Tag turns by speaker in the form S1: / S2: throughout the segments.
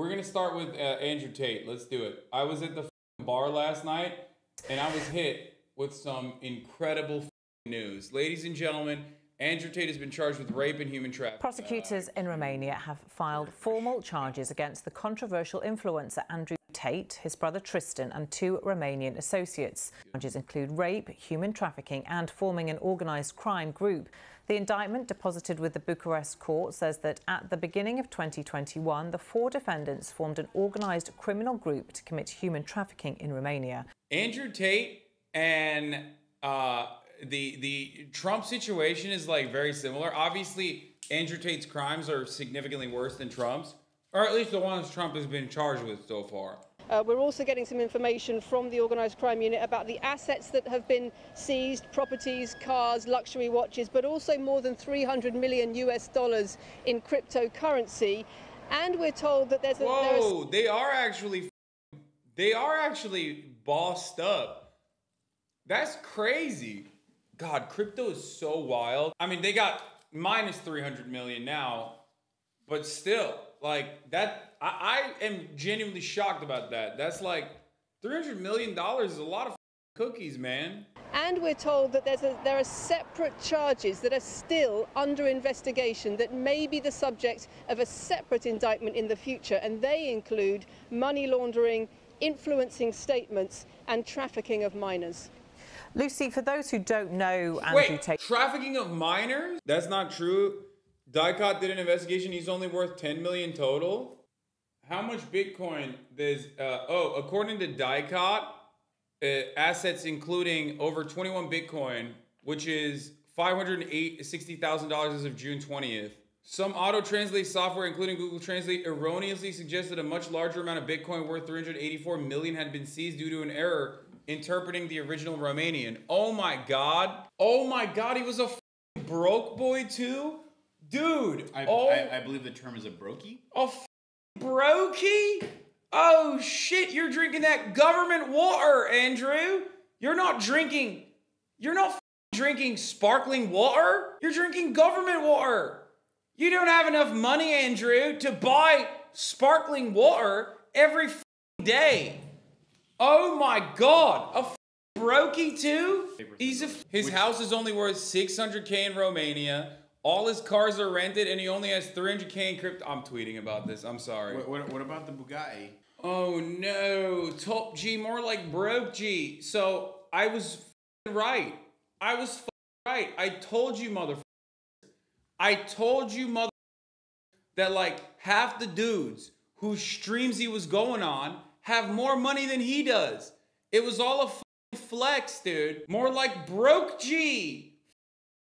S1: We're going to start with Andrew Tate. Let's do it. I was at the bar last night, and I was hit with some incredible news. Ladies and gentlemen, Andrew Tate has been charged with rape and human trafficking.
S2: Prosecutors in Romania have filed formal charges against the controversial influencer Andrew Tate, his brother Tristan, and 2 Romanian associates. Charges include rape, human trafficking, and forming an organised crime group. The indictment deposited with the Bucharest court says that at the beginning of 2021, the 4 defendants formed an organised criminal group to commit human trafficking in Romania.
S1: Andrew Tate and the Trump situation is like very similar. Obviously, Andrew Tate's crimes are significantly worse than Trump's, or at least the ones Trump has been charged with so far.
S3: We're also getting some information from the organised crime unit about the assets that have been seized, properties, cars, luxury watches, but also more than $300 million in cryptocurrency. And we're told that there's a...
S1: Whoa, they are actually bossed up. That's crazy. God, crypto is so wild. I mean, they got minus 300 million now, but still, like that, I am genuinely shocked about that. That's like $300 million is a lot of cookies, man.
S3: And we're told that there are separate charges that are still under investigation that may be the subject of a separate indictment in the future, and they include money laundering, influencing statements, and trafficking of minors.
S2: Lucy, for those who don't know Andrew Tate...
S1: Trafficking of minors? That's not true. Dicot did an investigation. He's only worth 10 million total. How much Bitcoin does... according to Dicot, assets including over 21 Bitcoin, which is $560,000 as of June 20th. Some auto-translate software, including Google Translate, erroneously suggested a much larger amount of Bitcoin worth 384 million had been seized due to an error interpreting the original Romanian. Oh my God. Oh my God, he was a broke boy too? Dude.
S4: I believe the term is a brokey.
S1: A brokey? Oh shit, you're drinking that government water, Andrew. You're not drinking sparkling water. You're drinking government water. You don't have enough money, Andrew, to buy sparkling water every day. Oh my God, a brokey too? His house is only worth 600K in Romania. All his cars are rented and he only has 300K in crypto. I'm tweeting about this, I'm sorry.
S4: What about the Bugatti?
S1: Oh no, top G, more like broke G. So I was right. Right. I told you, that like half the dudes whose streams he was going on have more money than he does. It was all a flex, dude. More like broke G.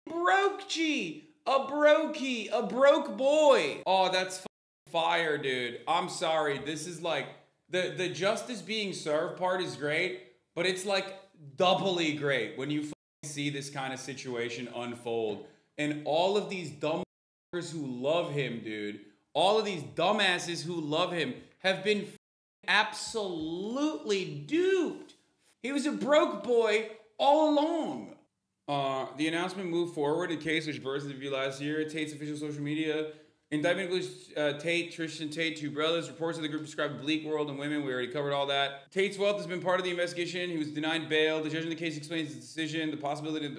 S1: Broke G. A brokey. A broke boy. Oh, that's fire, dude. I'm sorry. This is like, the justice being served part is great, but it's like doubly great when you see this kind of situation unfold. And all of these dumb who love him, dude, all of these dumbasses who love him have been absolutely duped. He was a broke boy all along. The announcement moved forward in case which burst into view last year. Tate's official social media. Indictment includes Tate, Tristan Tate, 2 brothers. Reports of the group described bleak world and women. We already covered all that. Tate's wealth has been part of the investigation. He was denied bail. The judge in the case explains his decision. The possibility of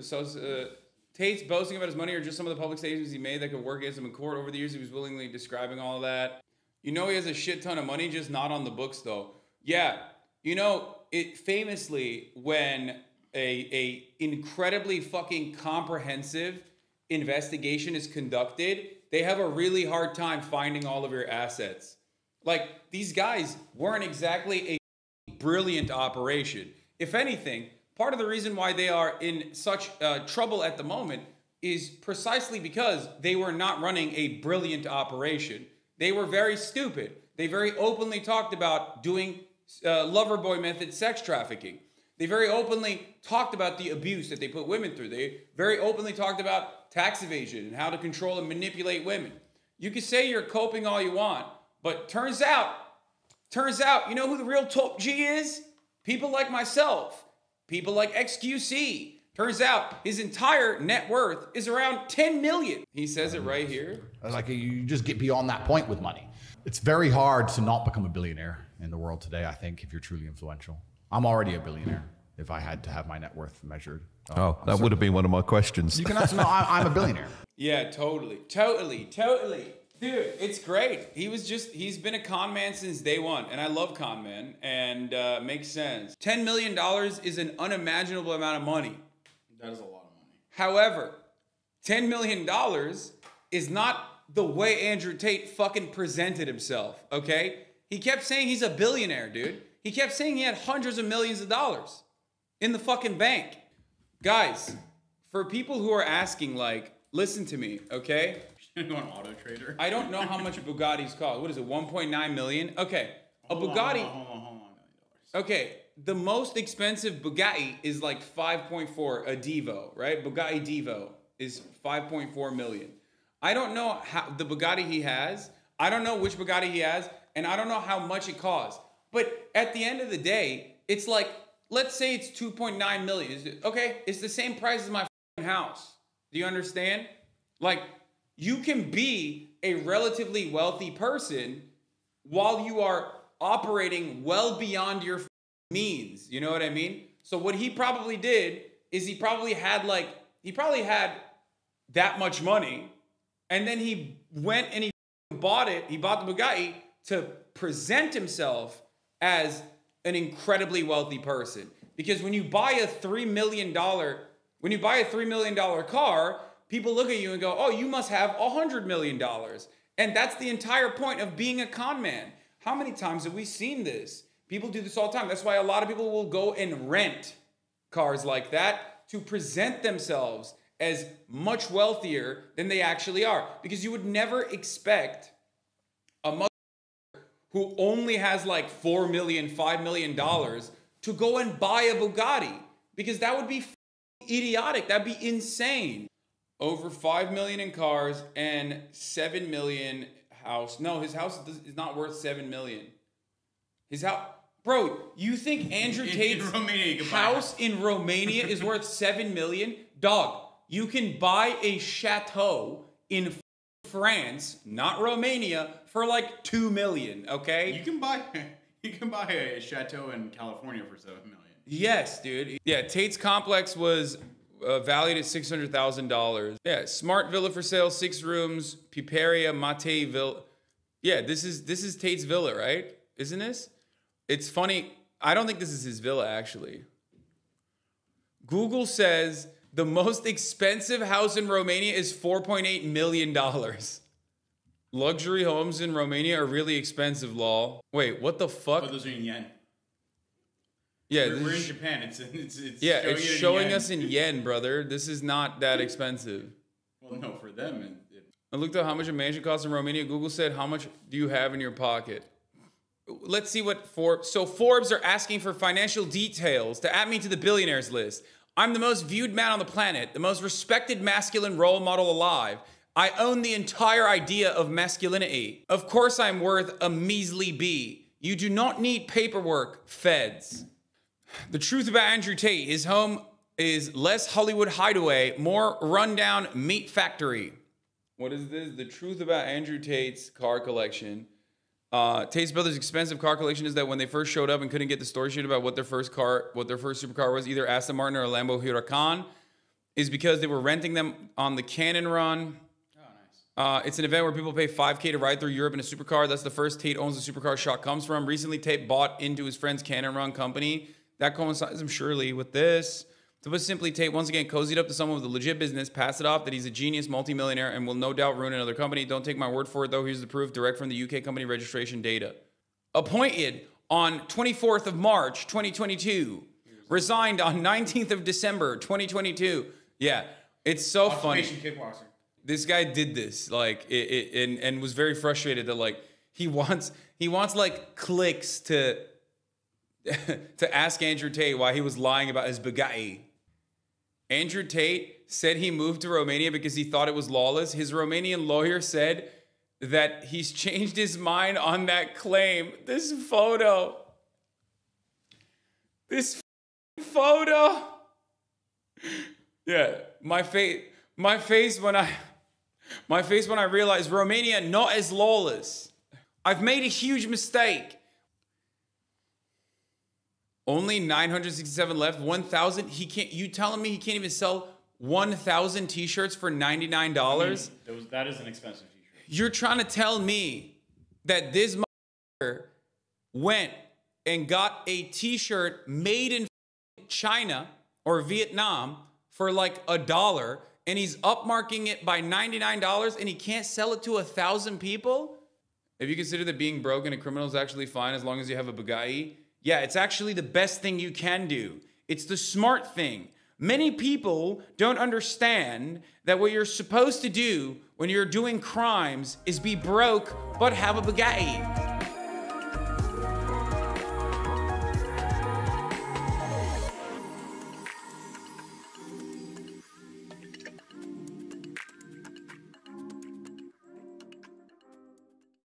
S1: Tate's boasting about his money or just some of the public statements he made that could work against him in court. Over the years, he was willingly describing all of that. You know he has a shit ton of money, just not on the books, though. Yeah, you know, it famously, when a incredibly fucking comprehensive investigation is conducted, they have a really hard time finding all of your assets. Like, these guys weren't exactly a brilliant operation. If anything, part of the reason why they are in such trouble at the moment is precisely because they were not running a brilliant operation. They were very stupid. They very openly talked about doing lover boy method sex trafficking. They very openly talked about the abuse that they put women through. They very openly talked about tax evasion and how to control and manipulate women. You can say you're coping all you want, but turns out, you know who the real top G is? People like myself, people like XQC. Turns out his entire net worth is around 10 million. He says it right here.
S5: Like, you just get beyond that point with money. It's very hard to not become a billionaire in the world today, I think, if you're truly influential. I'm already a billionaire if I had to have my net worth measured.
S6: That would have been one of my questions.
S5: You can answer, no, I'm a billionaire.
S1: Yeah, totally. Dude, it's great. He's been a con man since day one, and I love con men, and makes sense. $10 million is an unimaginable amount of money.
S4: That is a lot of money.
S1: However, $10 million is not the way Andrew Tate fucking presented himself, okay? He kept saying he's a billionaire, dude. He kept saying he had hundreds of millions of dollars in the fucking bank. Guys, for people who are asking, like, listen to me, okay?
S4: You're going Auto Trader.
S1: I don't know how much Bugattis cost. What is it, 1.9 million? Okay, Bugatti.
S4: Hold on.
S1: Okay, the most expensive Bugatti is like 5.4, a Divo, right? Bugatti Divo is 5.4 million. I don't know how the Bugatti he has. I don't know which Bugatti he has, and I don't know how much it costs. But at the end of the day, it's like, let's say it's 2.9 million. Okay, it's the same price as my house. Do you understand? Like, you can be a relatively wealthy person while you are operating well beyond your means. You know what I mean? So what he probably did is he probably had that much money, and then he went and he bought it. He bought the Bugatti to present himself as an incredibly wealthy person. Because when you buy a $3 million car, people look at you and go, oh, you must have $100 million. And that's the entire point of being a con man. How many times have we seen this? People do this all the time. That's why a lot of people will go and rent cars like that to present themselves as much wealthier than they actually are. Because you would never expect a mother who only has like $4 million, $5 million to go and buy a Bugatti. Because that would be idiotic. That'd be insane. Over 5 million in cars and 7 million house. No, his house is not worth 7 million. His house, bro, you think Andrew Tate's house in Romania is worth 7 million? Dog, you can buy a chateau in France, not Romania, for like 2 million, okay?
S4: You can buy a chateau in California for 7 million.
S1: Yes, dude. Yeah, Tate's complex was valued at $600,000. Yeah, smart villa for sale, 6 rooms, Piperia Mate Villa. Yeah, this is Tate's villa, right? Isn't this? It's funny. I don't think this is his villa, actually. Google says the most expensive house in Romania is $4.8 million. Luxury homes in Romania are really expensive, lol. Wait, what the fuck?
S4: Oh, those are in yen.
S1: Yeah,
S4: we're in Japan. It's
S1: it's showing us in yen, brother. This is not that expensive.
S4: Well, no, for them.
S1: I looked up how much a mansion costs in Romania. Google said, how much do you have in your pocket? Let's see what Forbes. So Forbes are asking for financial details to add me to the billionaires list. I'm the most viewed man on the planet, the most respected masculine role model alive. I own the entire idea of masculinity. Of course I'm worth a measly B. You do not need paperwork, feds. The truth about Andrew Tate, his home is less Hollywood hideaway, more rundown meat factory. What is this? The truth about Andrew Tate's car collection. Tate's brother's expensive car collection is that when they first showed up and couldn't get the story sheet about what their first supercar was, either Aston Martin or a Lambo Huracan, is because they were renting them on the Cannon Run. Oh, nice. It's an event where people pay $5K to ride through Europe in a supercar. That's the first Tate owns the supercar shot comes from. Recently, Tate bought into his friend's Cannon Run company. That coincides, surely, with this. To put simply, Tate once again cozied up to someone with a legit business, passed it off that he's a genius multimillionaire and will no doubt ruin another company. Don't take my word for it, though. Here's the proof, direct from the UK company registration data. Appointed on 24th of March, 2022. Resigned on 19th of December, 2022. Yeah, it's so funny.
S4: Kickboxer.
S1: This guy did this, like, and was very frustrated that, like, he wants like clicks to ask Andrew Tate why he was lying about his Bugatti. Andrew Tate said he moved to Romania because he thought it was lawless. His Romanian lawyer said that he's changed his mind on that claim. This photo. Yeah, my face when I realized Romania not as lawless. I've made a huge mistake. Only 967 left, 1,000. He can't, you telling me he can't even sell 1,000 t-shirts for $99?
S4: I mean, that is an expensive t-shirt.
S1: You're trying to tell me that this motherfucker went and got a t-shirt made in China or Vietnam for like $1, and he's upmarking it by $99 and he can't sell it to 1,000 people? If you consider that being broke and a criminal is actually fine as long as you have a Bugatti, yeah, it's actually the best thing you can do. It's the smart thing. Many people don't understand that what you're supposed to do when you're doing crimes is be broke but have a Bugatti.